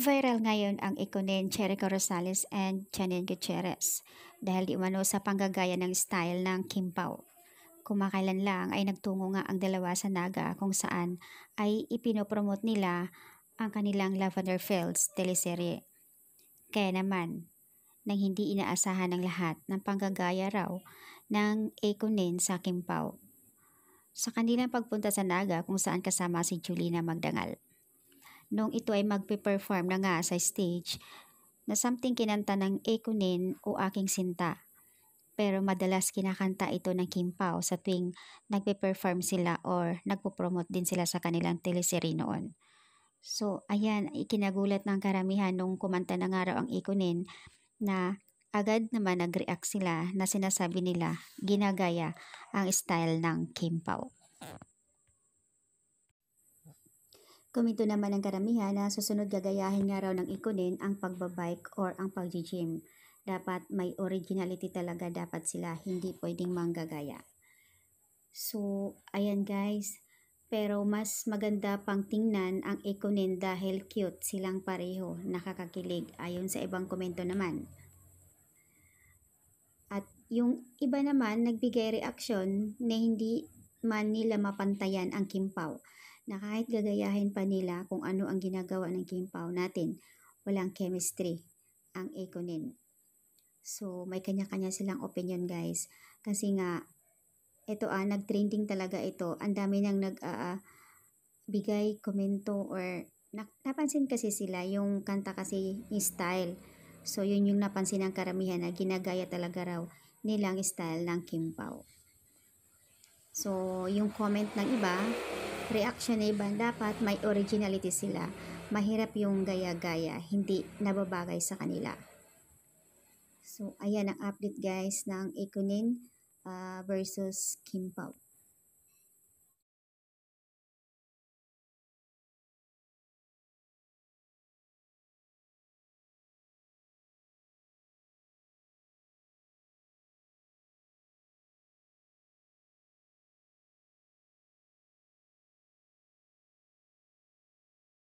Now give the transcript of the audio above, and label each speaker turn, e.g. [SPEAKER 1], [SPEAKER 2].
[SPEAKER 1] Viral ngayon ang ikonin Jericho Rosales and Janine Gutierrez dahil di umano sa panggagaya ng style ng Kim Pao. Kumakailan lang ay nagtungo nga ang dalawa sa Naga kung saan ay ipinopromote nila ang kanilang Lavender Fields teleserye. Kaya naman, nang hindi inaasahan ng lahat ng panggagaya raw ng ikonin sa Kim Pao. Sa kanilang pagpunta sa Naga kung saan kasama si Julina Magdangal. Nung ito ay magpe-perform na nga sa stage na something kinanta ng Ekunin o Aking Sinta. Pero madalas kinakanta ito ng Kim Pao sa tuwing nagpe-perform sila or nagpo-promote din sila sa kanilang teleserye noon. So ayan, ikinagulat ng karamihan nung kumanta na nga raw ang Ekunin na agad naman nag-react sila na sinasabi nila ginagaya ang style ng Kim Pao. Komento naman ng karamihan na susunod gagayahin nga raw ng ikonin ang pagbabike or ang pag-gym. Dapat may originality talaga dapat sila, hindi pwedeng manggagaya. So, ayan guys. Pero mas maganda pang tingnan ang ikonin dahil cute silang pareho, nakakakilig ayon sa ibang komento naman. At yung iba naman nagbigay reaksyon na hindi man nila mapantayan ang Kim Pao na kahit gagayahin pa nila kung ano ang ginagawa ng Kim Pao natin, walang chemistry ang Ekunin. So, may kanya-kanya silang opinion guys. Kasi nga, ito nag-trending talaga ito. Ang dami nang bigay komento or napansin kasi sila yung kanta kasi yung style. So, yun yung napansin ng karamihan na ginagaya talaga raw nilang style ng Kim Pao. So, yung comment ng iba, reaction na iba, dapat may originality sila. Mahirap yung gaya-gaya, hindi nababagay sa kanila. So, ayan ang update guys ng Ekunin versus Kim Pao.